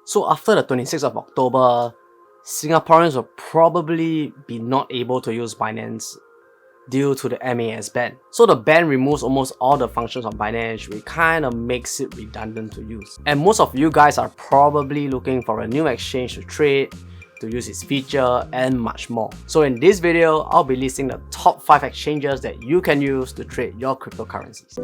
So after the 26th of October, Singaporeans will probably be not able to use Binance due to the MAS ban. So the ban removes almost all the functions of Binance, which kind of makes it redundant to use. And most of you guys are probably looking for a new exchange to trade, to use its feature, and much more. So in this video, I'll be listing the top 5 exchanges that you can use to trade your cryptocurrencies.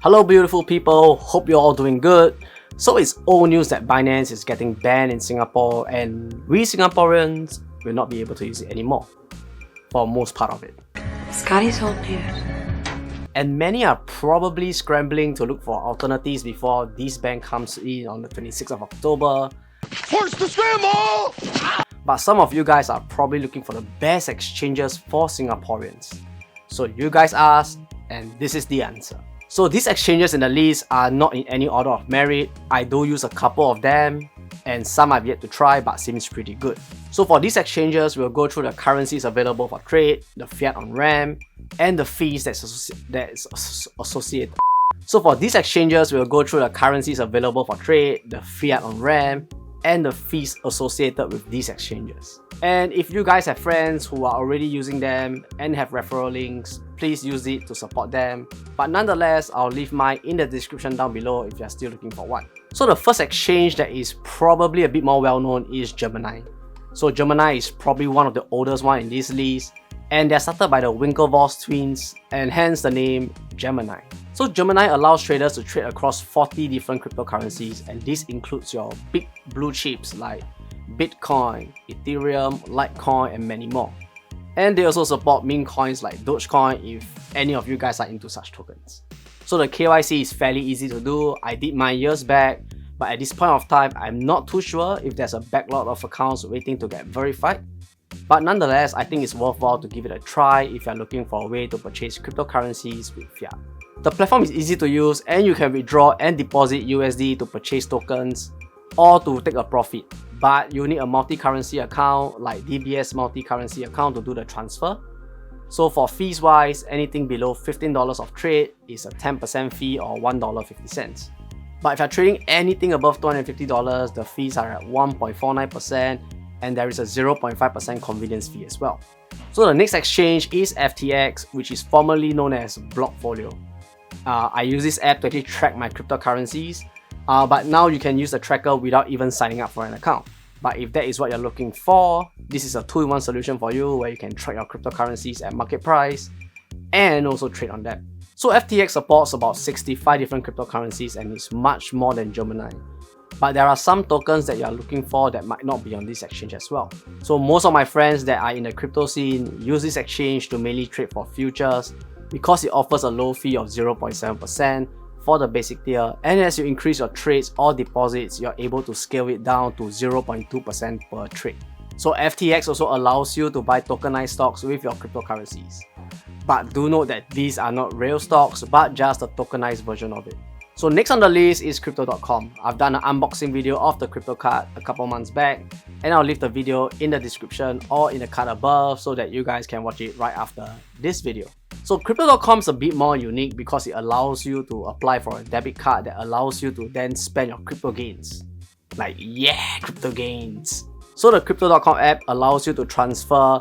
Hello beautiful people, hope you're all doing good. So it's old news that Binance is getting banned in Singapore and we Singaporeans will not be able to use it anymore, for most part of it. Scotty's old news. And many are probably scrambling to look for alternatives before this ban comes in on the 26th of October. Force to scramble! But some of you guys are probably looking for the best exchanges for Singaporeans. So you guys asked, and this is the answer. So these exchanges in the list are not in any order of merit. I do use a couple of them, and some I've yet to try but seems pretty good. So for these exchanges, we'll go through the currencies available for trade, the fiat on RAM, and the fees that's associated. So for these exchanges, we'll go through the currencies available for trade, the fiat on RAM, and the fees associated with these exchanges. And if you guys have friends who are already using them and have referral links, please use it to support them. But nonetheless, I'll leave mine in the description down below if you're still looking for one. So the first exchange that is probably a bit more well known is Gemini. So Gemini is probably one of the oldest one in this list, and they're started by the Winklevoss twins, and hence the name Gemini. So Gemini allows traders to trade across 40 different cryptocurrencies, and this includes your big blue chips like Bitcoin, Ethereum, Litecoin, and many more. And they also support meme coins like Dogecoin if any of you guys are into such tokens. So the KYC is fairly easy to do. I did mine years back, but at this point of time, I'm not too sure if there's a backlog of accounts waiting to get verified. But nonetheless, I think it's worthwhile to give it a try if you're looking for a way to purchase cryptocurrencies with fiat. The platform is easy to use and you can withdraw and deposit USD to purchase tokens or to take a profit. But you need a multi-currency account like DBS multi-currency account to do the transfer. So for fees wise, anything below $15 of trade is a 10% fee or $1.50. But if you're trading anything above $250, the fees are at 1.49% and there is a 0.5% convenience fee as well. So the next exchange is FTX, which is formerly known as Blockfolio. I use this app to actually track my cryptocurrencies. But now you can use the tracker without even signing up for an account. But if that is what you're looking for, this is a 2-in-1 solution for you where you can track your cryptocurrencies at market price and also trade on them. So FTX supports about 65 different cryptocurrencies and it's much more than Gemini. But there are some tokens that you're looking for that might not be on this exchange as well. So most of my friends that are in the crypto scene use this exchange to mainly trade for futures because it offers a low fee of 0.7% for the basic tier, and as you increase your trades or deposits, you're able to scale it down to 0.2% per trade. So FTX also allows you to buy tokenized stocks with your cryptocurrencies. But do note that these are not real stocks, but just a tokenized version of it. So next on the list is Crypto.com. I've done an unboxing video of the crypto card a couple months back, and I'll leave the video in the description or in the card above so that you guys can watch it right after this video. So Crypto.com is a bit more unique because it allows you to apply for a debit card that allows you to then spend your crypto gains. Like, yeah, crypto gains. So the Crypto.com app allows you to transfer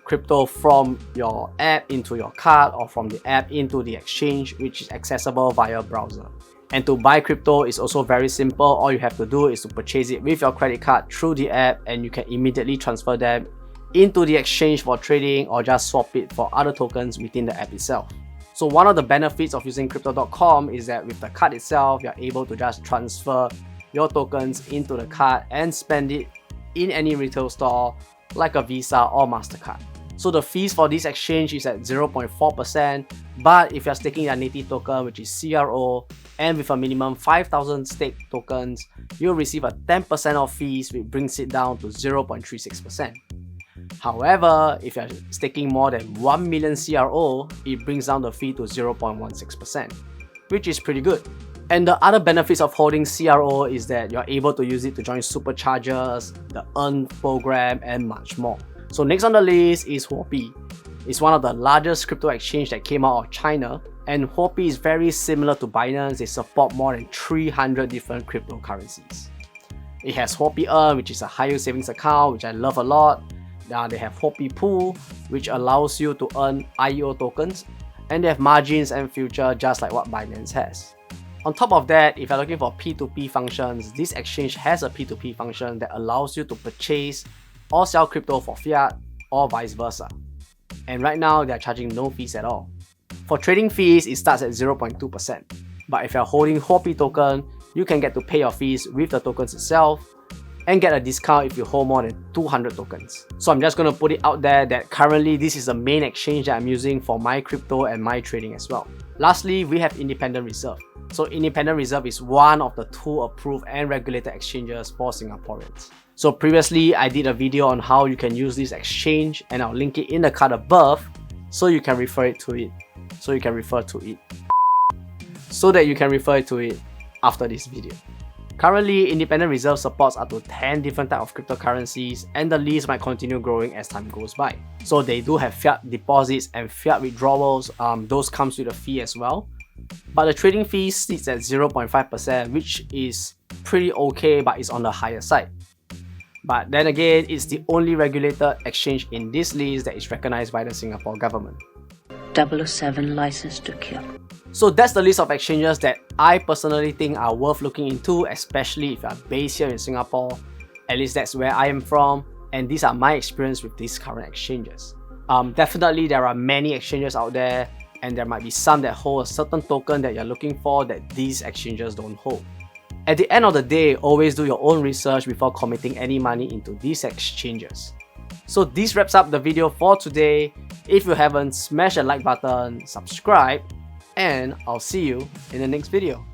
crypto from your app into your card or from the app into the exchange, which is accessible via browser. And to buy crypto is also very simple. All you have to do is to purchase it with your credit card through the app and you can immediately transfer them into the exchange for trading or just swap it for other tokens within the app itself. So one of the benefits of using Crypto.com is that with the card itself, you're able to just transfer your tokens into the card and spend it in any retail store like a Visa or MasterCard. So the fees for this exchange is at 0.4%, but if you're staking a native token, which is CRO, and with a minimum 5,000 stake tokens, you'll receive a 10% of fees, which brings it down to 0.36%. However, if you're staking more than 1 million CRO, it brings down the fee to 0.16%, which is pretty good. And the other benefits of holding CRO is that you're able to use it to join superchargers, the Earn program, and much more. So next on the list is Huobi. It's one of the largest crypto exchange that came out of China, and Huobi is very similar to Binance. They support more than 300 different cryptocurrencies. It has Huobi Earn, which is a high yield savings account, which I love a lot. They have Huobi Pool, which allows you to earn IEO tokens, and they have margins and future just like what Binance has. On top of that, if you're looking for P2P functions, this exchange has a P2P function that allows you to purchase or sell crypto for fiat or vice versa. And right now, they're charging no fees at all. For trading fees, it starts at 0.2%. But if you're holding Huobi token, you can get to pay your fees with the tokens itself and get a discount if you hold more than 200 tokens. So I'm just going to put it out there that currently this is the main exchange that I'm using for my crypto and my trading as well. Lastly, we have Independent Reserve. So Independent Reserve is one of the 2 approved and regulated exchanges for Singaporeans. So previously, I did a video on how you can use this exchange, and I'll link it in the card above so you can refer to it after this video. Currently, Independent Reserve supports up to 10 different types of cryptocurrencies, and the list might continue growing as time goes by. So they do have fiat deposits and fiat withdrawals. Those comes with a fee as well. But the trading fee sits at 0.5%, which is pretty okay, but it's on the higher side. But then again, it's the only regulated exchange in this list that is recognized by the Singapore government. 007 license to kill. So that's the list of exchanges that I personally think are worth looking into, especially if you are based here in Singapore. At least that's where I am from, and these are my experience with these current exchanges. Definitely there are many exchanges out there, and there might be some that hold a certain token that you're looking for that these exchanges don't hold. At the end of the day, always do your own research before committing any money into these exchanges. So this wraps up the video for today. If you haven't, smash the like button, subscribe, and I'll see you in the next video.